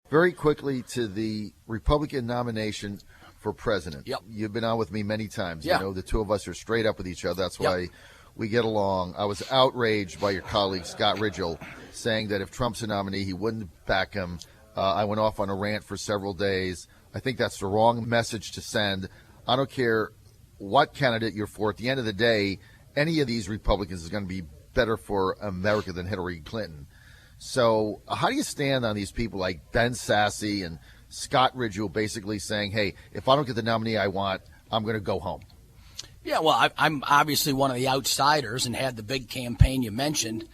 Very quickly to the Republican nomination for president. Yep. You've been on with me many times. Yeah. You know, the two of us are straight up with each other. That's why we get along. I was outraged by your colleague, Scott Ridgell, saying that if Trump's a nominee, he wouldn't back him. I went off on a rant for several days. I think that's the wrong message to send. I don't care what candidate you're for. At the end of the day, any of these Republicans is going to be better for America than Hillary Clinton. So how do you stand on these people like Ben Sasse and Scott Ridgell basically saying, hey, if I don't get the nominee I want, I'm going to go home? Yeah, well, I'm obviously one of the outsiders and had the big campaign you mentioned.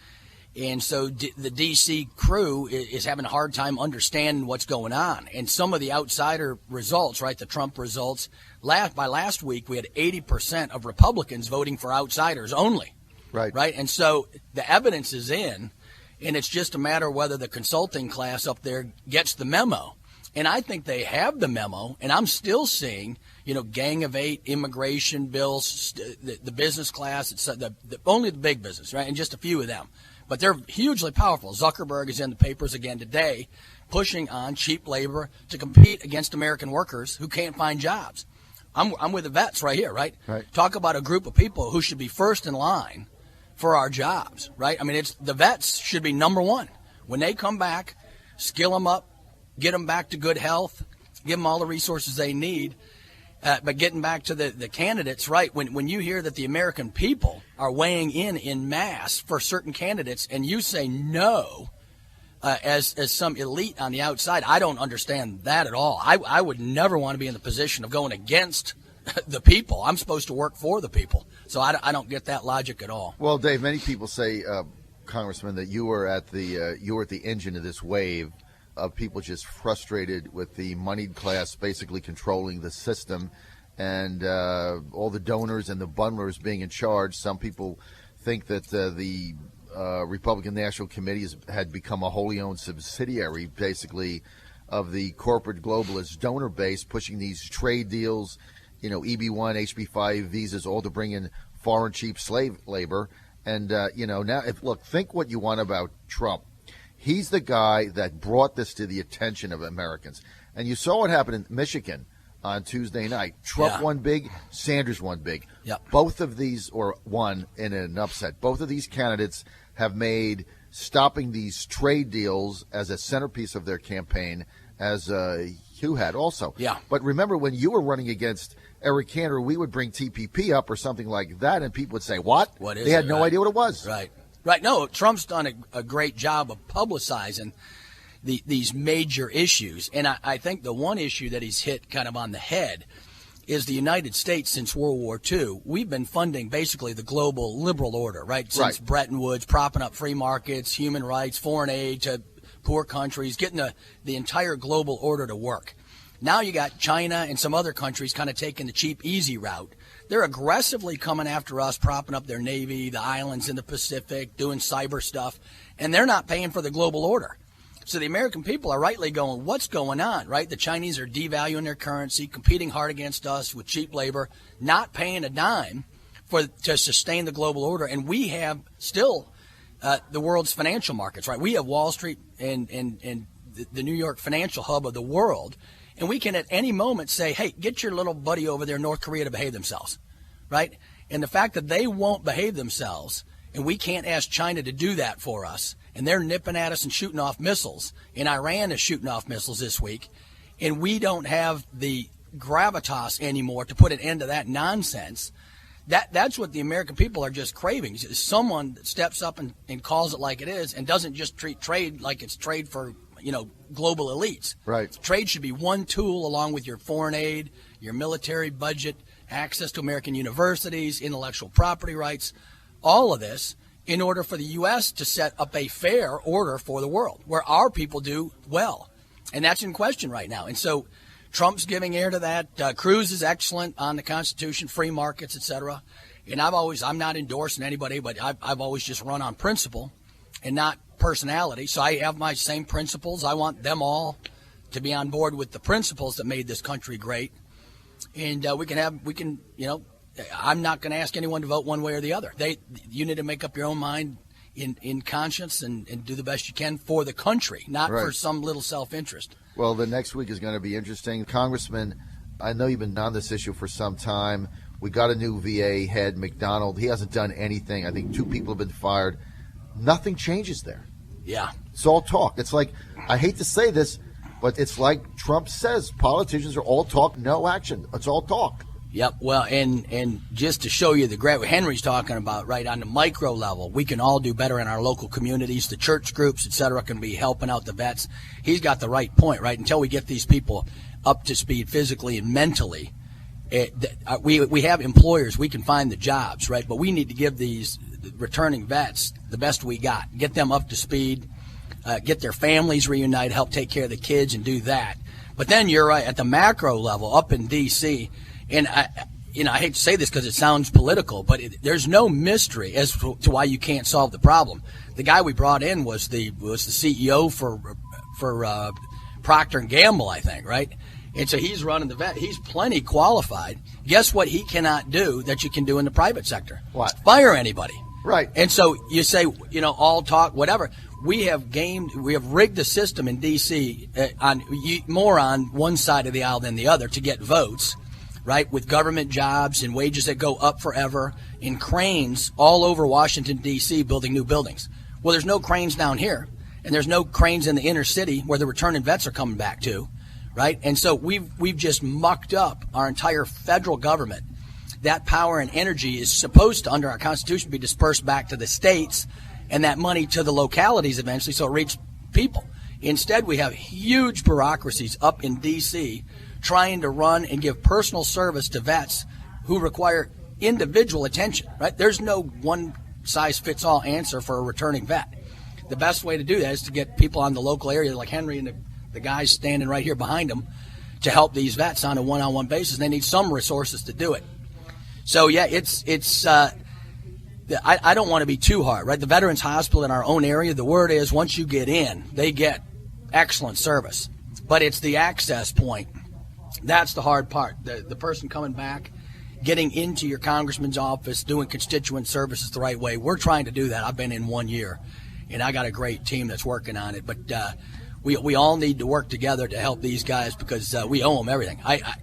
And so the D.C. crew is having a hard time understanding what's going on. And some of the outsider results, right, the Trump results, by last week we had 80% of Republicans voting for outsiders only. Right. And so the evidence is in, and it's just a matter of whether the consulting class up there gets the memo. And I think they have the memo, and I'm still seeing, Gang of Eight, immigration bills, the business class, it's only the big business, right, and just a few of them. But they're hugely powerful. Zuckerberg is in the papers again today, pushing on cheap labor to compete against American workers who can't find jobs. I'm with the vets right here, right? Talk about a group of people who should be first in line for our jobs, right? I mean, the vets should be number one. When they come back, skill them up, get them back to good health, give them all the resources they need. But getting back to the candidates, right, when you hear that the American people are weighing in mass for certain candidates and you say no as some elite on the outside, I don't understand that at all. I would never want to be in the position of going against the people. I'm supposed to work for the people. So I don't get that logic at all. Well, Dave, many people say, Congressman, that you were at the engine of this wave of people just frustrated with the moneyed class basically controlling the system and all the donors and the bundlers being in charge. Some people think that the Republican National Committee had become a wholly owned subsidiary, basically, of the corporate globalist donor base, pushing these trade deals, EB-1, HB-5 visas, all to bring in foreign cheap slave labor. And, now, think what you want about Trump. He's the guy that brought this to the attention of Americans. And you saw what happened in Michigan on Tuesday night. Trump won big, Sanders won big. Yep. Both of these, or one in an upset, both of these candidates have made stopping these trade deals as a centerpiece of their campaign, as Hugh had also. Yeah. But remember, when you were running against Eric Cantor, we would bring TPP up or something like that, and people would say, what? What is They had it? no idea what it was. Right. No, Trump's done a great job of publicizing these major issues. And I think the one issue that he's hit kind of on the head is the United States since World War II. We've been funding basically the global liberal order, right? Since Bretton Woods, propping up free markets, human rights, foreign aid to poor countries, getting the entire global order to work. Now you got China and some other countries kind of taking the cheap, easy route. They're aggressively coming after us, propping up their Navy, the islands in the Pacific, doing cyber stuff, and they're not paying for the global order. So the American people are rightly going, what's going on, right? The Chinese are devaluing their currency, competing hard against us with cheap labor, not paying a dime to sustain the global order, and we have still the world's financial markets, right? We have Wall Street and the New York financial hub of the world. And we can at any moment say, hey, get your little buddy over there in North Korea to behave themselves, right? And the fact that they won't behave themselves and we can't ask China to do that for us, and they're nipping at us and shooting off missiles, and Iran is shooting off missiles this week, and we don't have the gravitas anymore to put an end to that nonsense, that's what the American people are just craving. Someone that steps up and calls it like it is and doesn't just treat trade like it's trade for global elites. Right. Trade should be one tool along with your foreign aid, your military budget, access to American universities, intellectual property rights, all of this in order for the U.S. to set up a fair order for the world where our people do well. And that's in question right now. And so Trump's giving air to that. Cruz is excellent on the Constitution, free markets, et cetera. And I'm not endorsing anybody, but I've always just run on principle and not personality. So I have my same principles. I want them all to be on board with the principles that made this country great. And I'm not going to ask anyone to vote one way or the other. You need to make up your own mind in conscience and do the best you can for the country, not for some little self-interest. Well, the next week is going to be interesting. Congressman, I know you've been on this issue for some time. We got a new VA head, McDonald. He hasn't done anything. I think 2 people have been fired. Nothing changes there. Yeah. It's all talk. It's like, I hate to say this, but it's like Trump says, politicians are all talk, no action. It's all talk. Yep. Well, and just to show you the great what Henry's talking about, right, on the micro level, we can all do better in our local communities. The church groups, et cetera, can be helping out the vets. He's got the right point, right? Until we get these people up to speed physically and mentally, we have employers. We can find the jobs, right? But we need to give these returning vets the best we got. Get them up to speed, get their families reunited, help take care of the kids, and do that. But then you're right, at the macro level, up in D.C., and I hate to say this because it sounds political, but there's no mystery as to why you can't solve the problem. The guy we brought in was the CEO for Procter and Gamble, I think, right? And so he's running the vet. He's plenty qualified. Guess what he cannot do that you can do in the private sector? What? Fire anybody. Right. And so you say, all talk, whatever. We have rigged the system in D.C. More on one side of the aisle than the other to get votes. Right, with government jobs and wages that go up forever, and cranes all over Washington, D.C. building new buildings. Well, there's no cranes down here, and there's no cranes in the inner city where the returning vets are coming back to, right? And so we've just mucked up our entire federal government. That power and energy is supposed to, under our Constitution, be dispersed back to the states, and that money to the localities eventually, so it reaches people. Instead, we have huge bureaucracies up in D.C. trying to run and give personal service to vets who require individual attention, right? There's no one-size-fits-all answer for a returning vet. The best way to do that is to get people on the local area like Henry and the guys standing right here behind him to help these vets on a one-on-one basis. They need some resources to do it. So, yeah, I don't want to be too hard, right? The Veterans Hospital in our own area, the word is once you get in, they get excellent service. But it's the access point. That's the hard part. The person coming back, getting into your congressman's office, doing constituent services the right way. We're trying to do that. I've been in 1 year, and I got a great team that's working on it. But we all need to work together to help these guys because we owe them everything.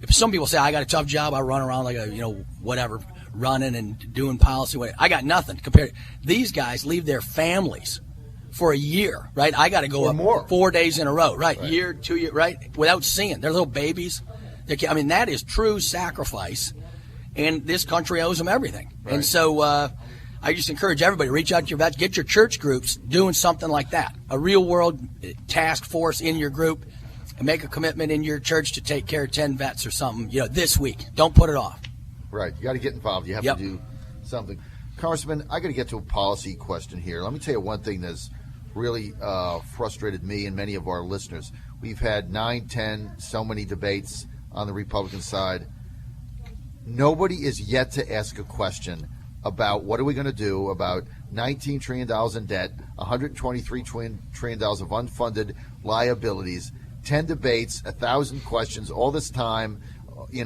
Some people say I got a tough job. I run around like whatever, running and doing policy. I got nothing compared. These guys leave their families for a year, right? I got to go up more. 4 days in a row, right? Year, 2 years, right? Without seeing their little babies. That is true sacrifice, and this country owes them everything. Right. And so I just encourage everybody to reach out to your vets, get your church groups doing something like that, a real-world task force in your group, and make a commitment in your church to take care of 10 vets or something, this week. Don't put it off. Right. You got to get involved. You have to do something. Congressman, I got to get to a policy question here. Let me tell you one thing that's really frustrated me and many of our listeners. We've had 9, 10, so many debates on the Republican side. Nobody is yet to ask a question about what are we going to do about $19 trillion in debt, $123 trillion of unfunded liabilities, 10 debates, 1,000 questions, all this time,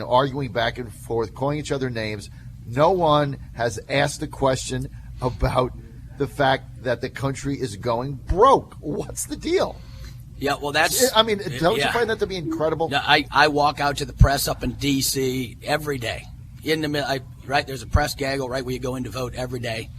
arguing back and forth, calling each other names. No one has asked a question about the fact that the country is going broke. What's the deal? Yeah, well, that's... don't you find that to be incredible? No, I walk out to the press up in D.C. every day. In the middle, there's a press gaggle right where you go in to vote every day.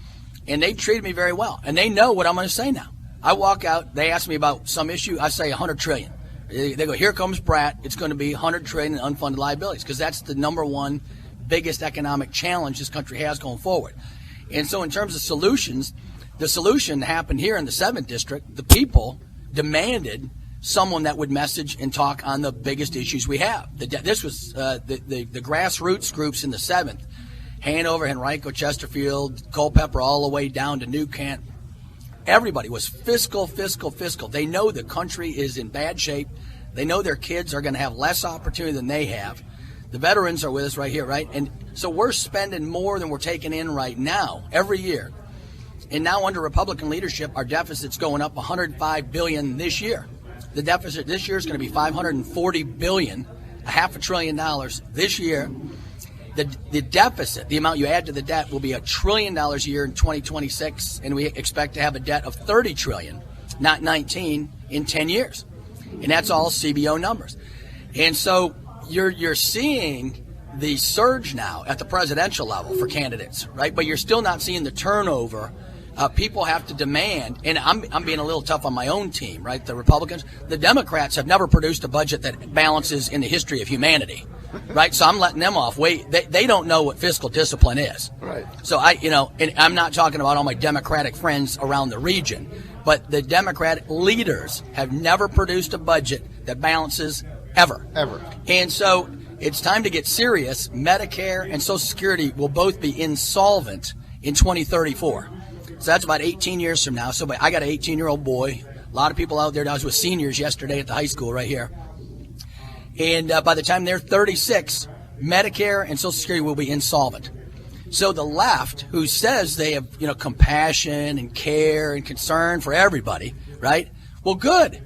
And they treated me very well. And they know what I'm going to say now. I walk out, they ask me about some issue, I say $100 trillion. They go, here comes Brat, it's going to be $100 trillion in unfunded liabilities, because that's the number one biggest economic challenge this country has going forward. And so in terms of solutions, the solution happened here in the 7th District. The people demanded someone that would message and talk on the biggest issues we have. This was the grassroots groups in the 7th, Hanover, Henrico, Chesterfield, Culpeper, all the way down to New Kent. Everybody was fiscal. They know the country is in bad shape. They know their kids are going to have less opportunity than they have. The veterans are with us right here, right? And so we're spending more than we're taking in right now every year. And now under Republican leadership, our deficit's going up $105 billion this year. The deficit this year is going to be $540 billion, $500 billion this year. The deficit, the amount you add to the debt, will be $1 trillion a year in 2026, and we expect to have a debt of $30 trillion, not 19, in 10 years. and that's all CBO numbers. And so you're seeing the surge now at the presidential level for candidates, right? But you're still not seeing the turnover. People have to demand, and I'm being a little tough on my own team, right? The Republicans, the Democrats have never produced a budget that balances in the history of humanity, right? So I'm letting them off. They don't know what fiscal discipline is, right? So and I'm not talking about all my Democratic friends around the region, but the Democratic leaders have never produced a budget that balances ever. And so it's time to get serious. Medicare and Social Security will both be insolvent in 2034. So that's about 18 years from now. So I got an 18-year-old boy. A lot of people out there. I was with seniors yesterday at the high school right here. And by the time they're 36, Medicare and Social Security will be insolvent. So the left, who says they have, compassion and care and concern for everybody, right? Well, good.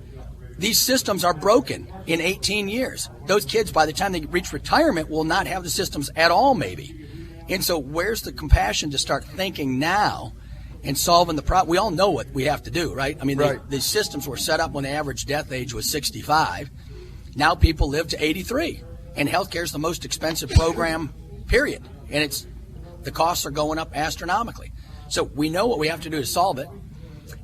These systems are broken in 18 years. Those kids, by the time they reach retirement, will not have the systems at all, maybe. And so where's the compassion to start thinking now and solving the problem? We all know what we have to do, right? I mean, right. The systems were set up when the average death age was 65. Now people live to 83. And healthcare is the most expensive program, period. And the costs are going up astronomically. So we know what we have to do to solve it.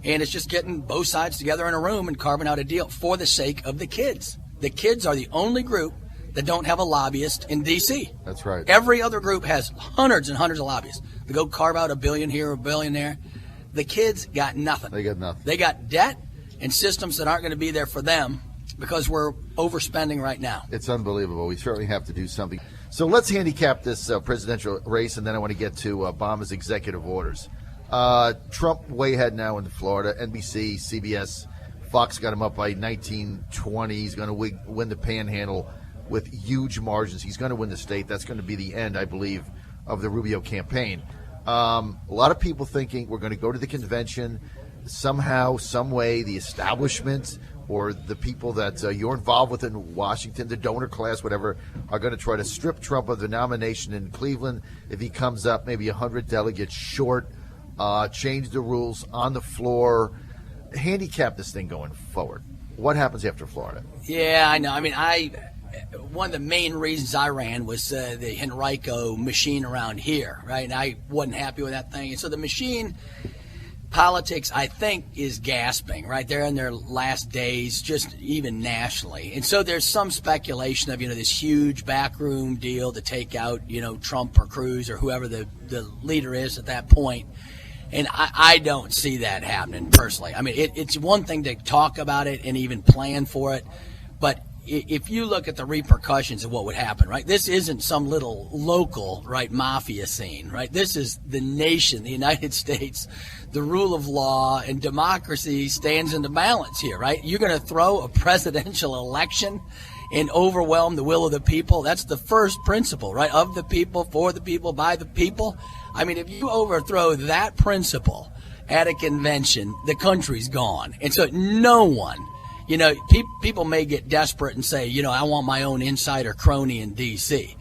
And it's just getting both sides together in a room and carving out a deal for the sake of the kids. The kids are the only group that don't have a lobbyist in D.C. That's right. Every other group has hundreds and hundreds of lobbyists. They go carve out $1 billion here, $1 billion there. The kids got nothing. They got nothing. They got debt and systems that aren't going to be there for them because we're overspending right now. It's unbelievable. We certainly have to do something. So let's handicap this presidential race, and then I want to get to Obama's executive orders. Trump way ahead now in Florida. NBC, CBS, Fox got him up by 19-20. He's going to win the Panhandle with huge margins. He's going to win the state. That's going to be the end, I believe, of the Rubio campaign. A lot of people thinking we're going to go to the convention somehow, some way, the establishment or the people that you're involved with in Washington, the donor class, whatever, are going to try to strip Trump of the nomination in Cleveland if he comes up maybe 100 delegates short, change the rules on the floor, handicap this thing going forward. What happens after Florida? Yeah, I know. I mean, one of the main reasons I ran was the Henrico machine around here, right? And I wasn't happy with that thing. And so the machine politics, I think, is gasping, right? They're in their last days, just even nationally. And so there's some speculation of, this huge backroom deal to take out, Trump or Cruz or whoever the leader is at that point. And I don't see that happening personally. I mean, it's one thing to talk about it and even plan for it, but if you look at the repercussions of what would happen, right? This isn't some little local, right, mafia scene, right? This is the nation, the United States. The rule of law and democracy stands in the balance here, right? You're going to throw a presidential election and overwhelm the will of the people. That's the first principle, right? Of the people, for the people, by the people. I mean, if you overthrow that principle at a convention, the country's gone. And so no one, people may get desperate and say, I want my own insider crony in D.C.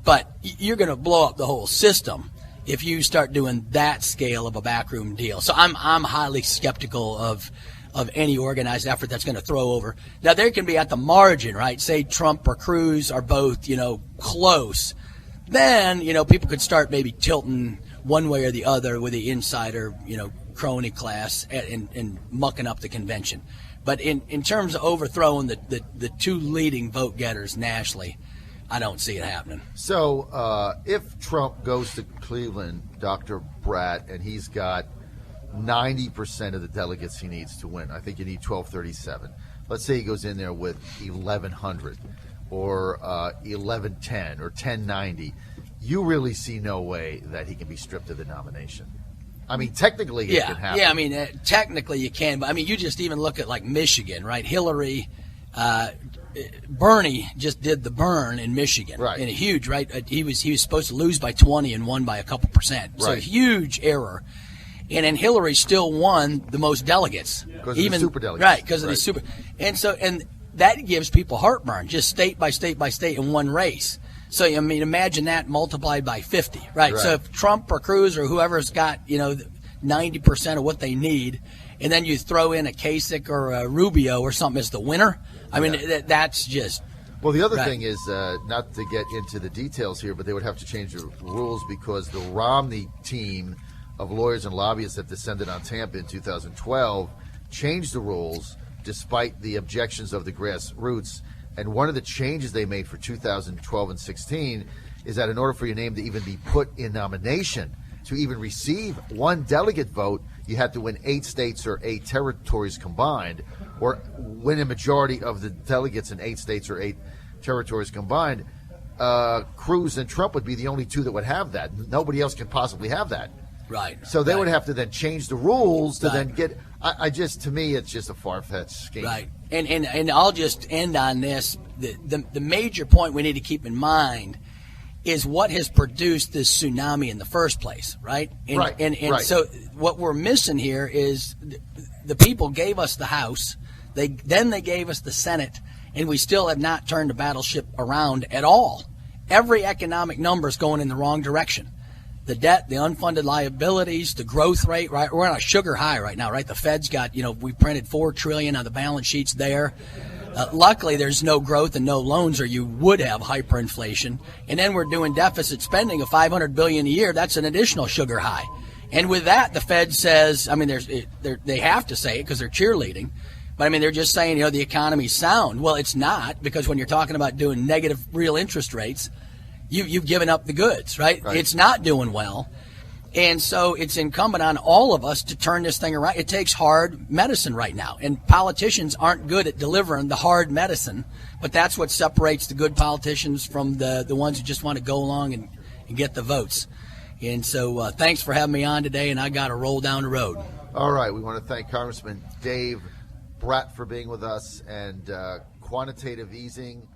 But you're going to blow up the whole system if you start doing that scale of a backroom deal. So I'm highly skeptical of any organized effort that's going to throw over. Now, there can be at the margin, right? Say Trump or Cruz are both, close. Then, people could start maybe tilting one way or the other with the insider, crony class and mucking up the convention. But in terms of overthrowing the two leading vote getters nationally, I don't see it happening. So if Trump goes to Cleveland, Dr. Brat, and he's got 90% of the delegates he needs to win, I think you need 1237. Let's say he goes in there with 1100 or 1110 or 1090. You really see no way that he can be stripped of the nomination. I mean, technically it can happen. Yeah, I mean, technically you can. But, I mean, you just even look at, like, Michigan, right? Hillary, Bernie just did the burn in Michigan. Right. In a huge, right? He was supposed to lose by 20 and won by a couple percent. So right. Huge error. And then Hillary still won the most delegates. Because of the super delegates. Right, because of the super. And that gives people heartburn, just state by state by state in one race. So, I mean, imagine that multiplied by 50, right? So if Trump or Cruz or whoever's got, 90% of what they need and then you throw in a Kasich or a Rubio or something as the winner. I mean, that's just. Well, the other thing is, not to get into the details here, but they would have to change the rules because the Romney team of lawyers and lobbyists that descended on Tampa in 2012 changed the rules despite the objections of the grassroots. And one of the changes they made for 2012 and 16 is that in order for your name to even be put in nomination, to even receive one delegate vote, you had to win 8 states or 8 territories combined, or win a majority of the delegates in 8 states or 8 territories combined. Cruz and Trump would be the only 2 that would have that. Nobody else can possibly have that. Right. So they would have to then change the rules to then get. To me, it's just a far-fetched scheme. Right. And I'll just end on this. The major point we need to keep in mind is what has produced this tsunami in the first place, right? And so what we're missing here is the people gave us the House, they gave us the Senate, and we still have not turned the battleship around at all. Every economic number is going in the wrong direction. The debt, the unfunded liabilities, the growth rate, right? We're on a sugar high right now, right? The Fed's got, we printed $4 trillion on the balance sheets there. Luckily, there's no growth and no loans, or you would have hyperinflation. And then we're doing deficit spending of $500 billion a year. That's an additional sugar high. And with that, the Fed says, they have to say it because they're cheerleading. But they're just saying, the economy's sound. Well, it's not, because when you're talking about doing negative real interest rates, you've given up the goods, right? It's not doing well. And so it's incumbent on all of us to turn this thing around. It takes hard medicine right now, and politicians aren't good at delivering the hard medicine, but that's what separates the good politicians from the ones who just want to go along and get the votes. And so thanks for having me on today, and I got to roll down the road. All right. We want to thank Congressman Dave Brat for being with us, and quantitative easing,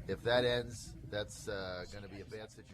if that ends, that's going to be a bad situation.